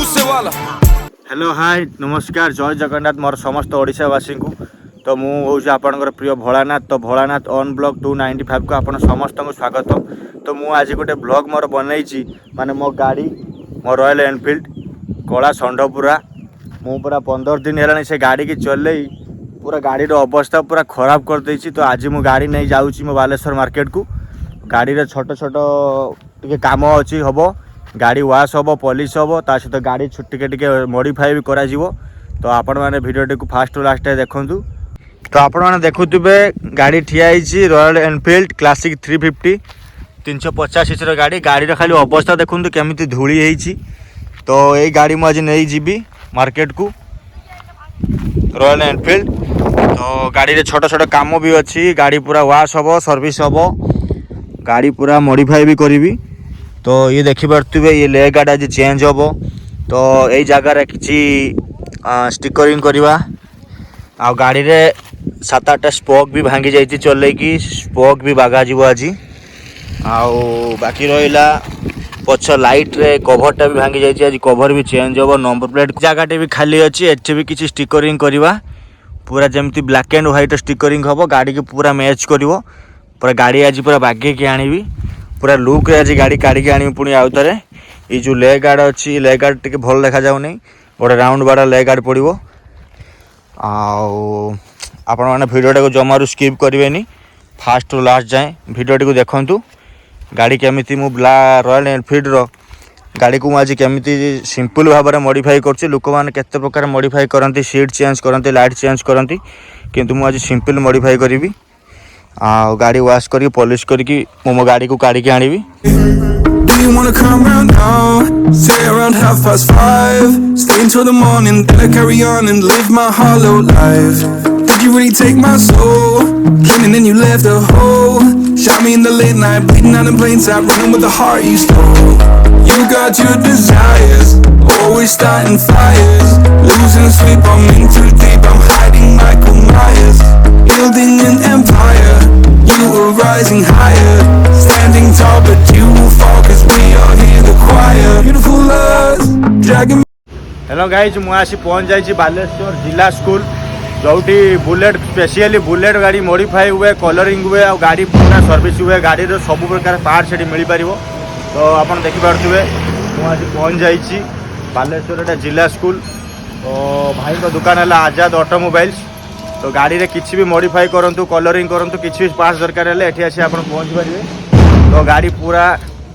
Hello hi नमस्कार जय जगन्नाथ मोर समस्त ओडिशावासी को तो मुझे आपंकर प्रिय भोलानाथ तो भोलानाथ ऑन ब्लॉग 295 को आप समस्त को स्वागत। तो मुझे आज गोटे ब्लॉग मोर बनई माने मो गाड़ी मो रॉयल एनफिल्ड कला षंढपुरा मु पूरा 15 दिन है से गाड़ी की चल पूरा गाड़ी अवस्था पूरा खराब कर देछि। तो आज मु गाड़ी नहीं जाऊँगी मो बालेश्वर मार्केट को गाड़ी रे छोट छोट टे काम अच्छी हम गाड़ी वाश हम पॉलिश हम ता सहित गाड़ी टिके मॉडिफाई भी करा जीवो। तो आपण मैंने वीडियो को फास्ट टू लास्ट देखूँ। तो आपण मैंने देखुवे गाड़ी ठिया रॉयल एनफिल्ड क्लासिक 350 350 सीसी गाड़ी गाड़ी खाली अवस्था देखूँ केमी धूली है। तो यही गाड़ी मुझे नहीं जीवी मार्केट को रॉयल एनफिल्ड। तो गाड़ी रे छोट छोट काम भी अच्छी गाड़ी पूरा वाश हम सर्विस हम गाड़ी पूरा मॉडिफाई भी करी। तो ये देखिपे ये लेग गार्ड आज चेंज हम तो यही जगार किसी स्टिकरिंग करवा आ गाड़ी रे 7-8 स्पोक भी भांगी जाती चल कि स्पोक भी बागा जीव आज आउ बाकी रहा पछ लाइट रे कभरटा भी भांगी जाती आज कभर भी चेंज हम नंबर प्लेट जगह भी खाली अच्छी एठी भी किसी स्टिकरिंग करवा पूरा जमती ब्लैक एंड व्हाइट स्टिकरिंग हम गाड़ी को पूरा मैच कर पूरा गाड़ी आज पूरा बागे की आनी पूरा लुक रे आज गाड़ी काढ़ी आनी पुणी आउ थे ये जो लेग गार्ड अच्छी लेग गार्ड टे भल देखा जाऊनी गोटे राउंड बाड़ा लेग गार्ड पड़ो आपण मैंने भिडियो को जमारू स्किप करेंगे फास्ट टू लास्ट जाए भिडियो को देखूँ गाड़ी केमी मु रॉयल एनफिल्ड गाड़ी को आज केमी सिंपल भाव में मॉडिफाई कर लोक मैंने केते प्रकार मॉडिफाई करती सीट चेंज करती लाइट चेंज करती किंतु मुझे सिंपल मॉडिफाई करी आ गाड़ी वाश करी पॉलिश करके मो गाड़ी को काढ़ी आनी। You wanna come round now? Say around 5:30. Stay until the morning, then I carry on and live my hollow life. Did you really take my soul? Came and then you left a hole. Shot me in the late night, bleeding out in plain sight, running with the heart you stole. You got your desires, always starting fires, losing sleep. I'm in too deep, I'm hiding Michael Myers, building an empire. You were rising higher, standing tall, but you will fall 'cause we all hear the choir. Beautiful love, dragging me. Hello guys मुझे पहुँच जाइए बालेश्वर जिला school जोटी bullet specially bullet गाड़ी modify हुए colouring हुए और गाड़ी पूरा सर्विस हुए गाड़ी सब प्रकार पार्ट से मिल पार। तो आप देखिपे मुझे पहुँच जाइए बालेश्वर जिला स्कूल। तो भाई का दुकान है आजाद ऑटोमोबाइल्स। तो गाड़ी रे किसी भी मॉडिफाई करूँ कलरिंग करूँ किसी भी पार्ट्स दरकार है ये आसी आप पहुँच पारे। तो गाड़ी पूरा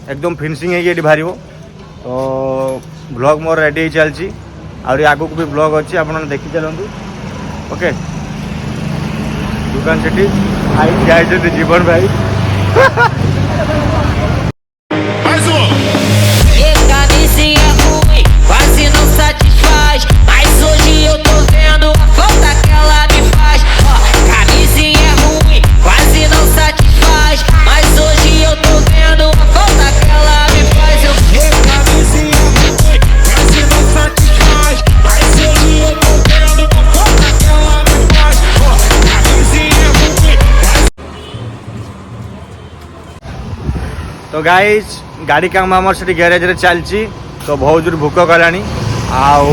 एकदम फिनिशिंग है बाहर। तो ब्लॉग मोर रेडी चलती आगे आगू भी ब्लॉग अच्छी आप देखी चलतु। ओके दुकान से आई जीवन भाई तो गाइज गाड़ी काम आम से ग्यारेज रे चलती। तो बहुत जोर भूक गलानी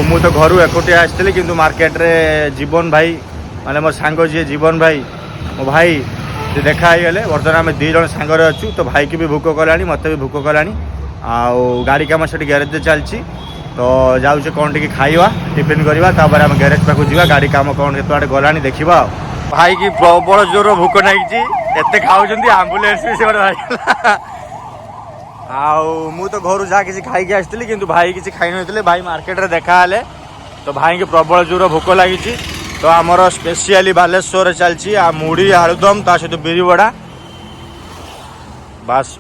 मु तो घर एकोटिया आसती कि मार्केट रे जीवन भाई माने मोर सांग जी जीवन भाई मो भाई से देखा ही गले बर्तमान आम 2 जन सांगे अच्छु। तो भाई की भी भूक गलानी मत भी भूक गलानी गाड़ी काम से ग्यारेज चलती। तो जाऊे कौन टी खाइबा टिफिन करवा आम ग्यारेज पाक जा गाड़ी काम कौन के गलानी देखा। भाई की प्रबल जोर भूक नहीं एत खाऊँ आम्बुलांस भी से भाई मु तो घर जा किसी खाई आसती कि भाई किसी खाई न भाई मार्केट रे देखा है। तो भाई की प्रबल जोर भोक लगी। तो आमर स्पेशली बालेश्वर चलती मुढ़ी आलुदम ता सहित बिरी बड़ा बस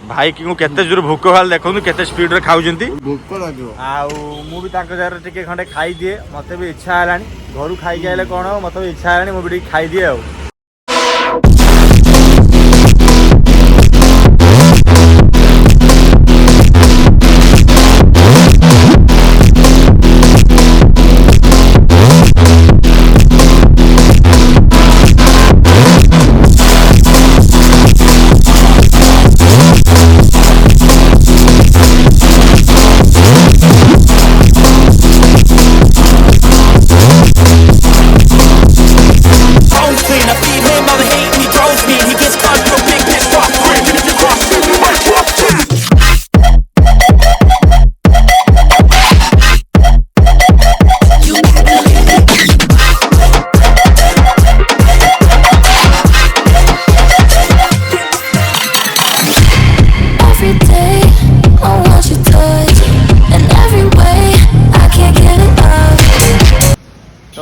भाई की केते जोर भोक वाल देखो केते स्पीड रे खाऊं भोक लगे टे खंडे खाई दिए मत भी इच्छा है घर खाई आए कौन मत भी इच्छा है मुझे खाई दिए।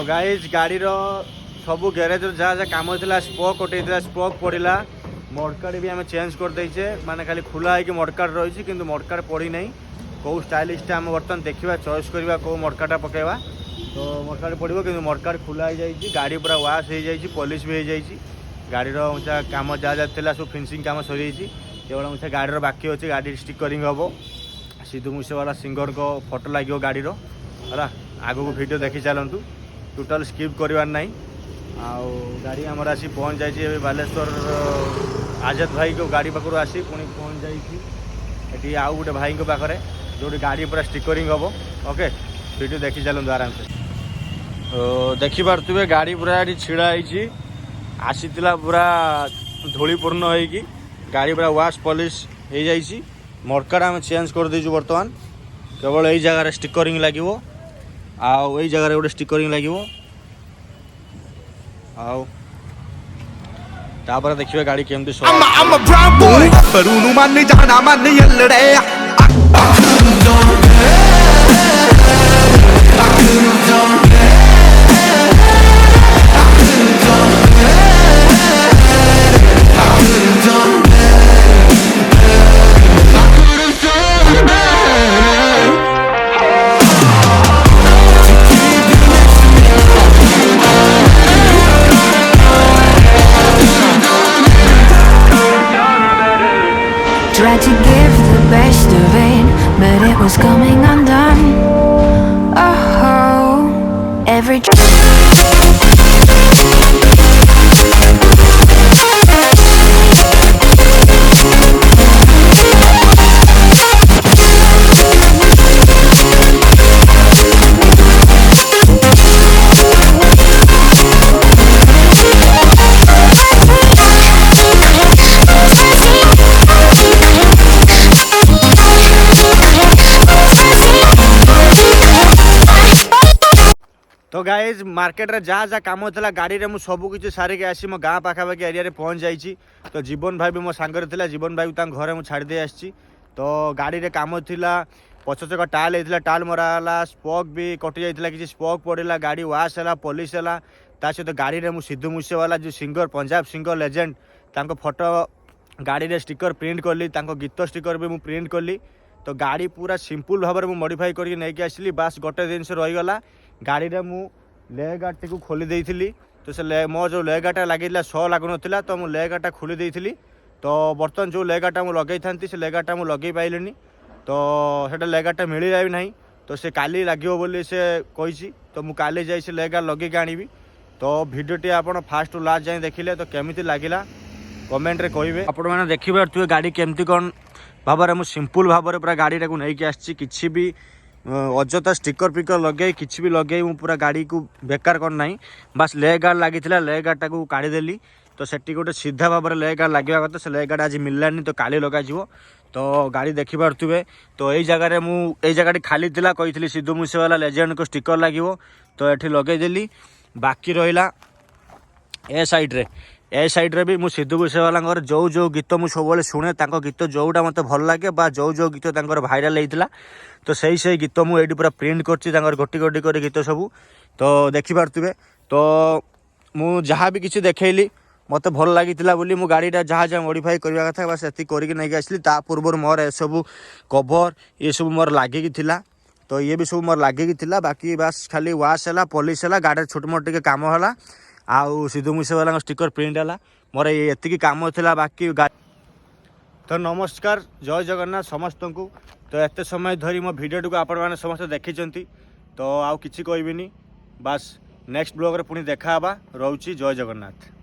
तो गाइज गाड़ीर सब ग्यारेज जहाँ जहाँ कम होता स्पोक कटे स्पोक पड़ा मडकार्ड भी आम चेंज कर देचे माने खाली खुला है कि मडकार्ड रही कि मडकार्ड पड़ी नहीं कौ स्टाइलिशटा आम बर्तमान देखा चॉइस करवा कौ मडकाटा पकेवा तो मडकार्ड पड़ो कि मडकार्ड खुला हो जाए गाड़ी पूरा वाश हो जाए पॉलिश भी हो जाए गाड़ीर उचा कम जहाँ जहाँ थी सब फिनिशिंग कम सरी केवल उचा गाड़ीर बाकी अच्छे गाड़ी स्टिकरिंग हम सिद्धू मूसेवाला सिंगर को फोटो लगे गाड़ीर है आगू को वीडियो देखी चलतु टोटाल स्किप करवार ना आउ गाड़ी आमर आसी पहुँच जाए बालेश्वर आजाद भाई को गाड़ी पाखु आसी पुणी पहुँच जाइए आउ गोटे भाई को पाखे जो गाड़ी पूरा स्टिकरिंग हम ओके वीडियो देखी चलतु आराम से देखी पारे गाड़ी पूरा ये छिड़ा आसीला पूरा धूलीपूर्ण होगी गाड़ी पूरा वाश पॉलिश हो जाइए मडकार्ड आम चेंज कर देचु बर्तमान केवल यही जगह स्टिकरिंग लगे आउ यही जगह गोटे स्टिकरिंग लगे आउ तापर देखिए गाड़ी केमती I'm a brown boy Barunu manni jana manni yellade Tried to give the best of it, but it was coming undone. Oh, every तो गाइज मार्केट रे जहाँ जहाँ कम होता गाड़ी रे मुझे सबकि सारिक आसी मो गाँ पाखापाखि एरिया पहुँच जाइए तो जीवन भाई भी मो सांगर थिला जीवन भाई को घरे मुझे छाड़ी आसी तो गाड़ी रे काम थिला पछचक टाल होता टाल मराला स्पोक भी कटि जाता कि स्पोक पड़ा गाड़ी वाश है पॉलिश है सहित गाड़ी रे सिद्धू मूसेवाला जो सिंगर पंजाब सिंगर लेजेंड तांको फोटो गाड़ी रे स्टिकर प्रिंट कली गीत स्टिकर भी मुझे प्रिंट कली तो गाड़ी पूरा सिंपल भाव में मॉडिफाई करके नहीं आसली बास गोटे जिन रहीगला गाड़ी रे मु लेग गार्ड टी खोली देइथिली तो से मो जो लेग गार्डटा लगे सो लगुन तो मु लेग गार्डटा खोली देइथिली तो बर्तमान जो लेग गार्डटा मु लगे था से लेग गार्डटा मु लगे पाइलिनी तो सेटा लेग गार्डटा मिलला भी नहीं तो से काली लगे बोली से कही तो मु काली जाई से लेग गार्ड लगे आनी तो वीडियोटी आप फास्ट टू लास्ट जाए देखिले तो केमिति लागिला कमेंट रे कहिबे आपण माने देखि पारथुवे गाड़ी केमती कौन भाव में मुझे सिंपल भाव में पूरा गाड़ी को नहीं आसी किसी भी अजथा स्टिकर पिकर लगे किसी भी लगे मु पूरा गाड़ी को बेकार करना बास लेग गार्ड लगी लेग गार्डटा को काढ़ीदेली तो सेठी गोटे सीधा भाव में लेग गार्ड लगे कथा से लेग गार्ड आज मिललानी तो काली लगे तो गाड़ी देखी पारे तो यही जगह यही जगह खाली था कही सिद्धू मूसेवाला लेजेंड को स्टिकर लगे तो ये लगेदेली बाकी रहा ए साइड रे भी मु सिद्धू मूसेवाला जो जो गीत मुझे सब शुणे गीत जोटा मत भल लगे जो जो गीत भाइराल होता तो सही गीत मुझे पूरा प्रिंट कर गोटी गोटी कर गीत सब तो देखिपे तो मु जहाँ भी किसी देखली मत भल लगी बोली मु गाड़ीटा जहाँ जहाँ मॉडिफाई करवा कथा बस एति करके नहीं आसली ता पूर्व मोर ए सब कवर ये सब मोर लगे तो ये भी सब मोर लगे बाकी बस खाली वाश है पॉलिश है गाड़ी छोट मोट टे कम है आउ सिद्धू मूसेवाला स्टिकर प्रिंट है मोर ये कम था बाकी तो नमस्कार जय जगन्नाथ समस्त को तो एत समय धरी मो वीडियो को आपण मैंने समस्त देखी तो आउ किसी कहबिनी बास नेक्स्ट ब्लॉग रे पुणी देखा रोची जय जगन्नाथ।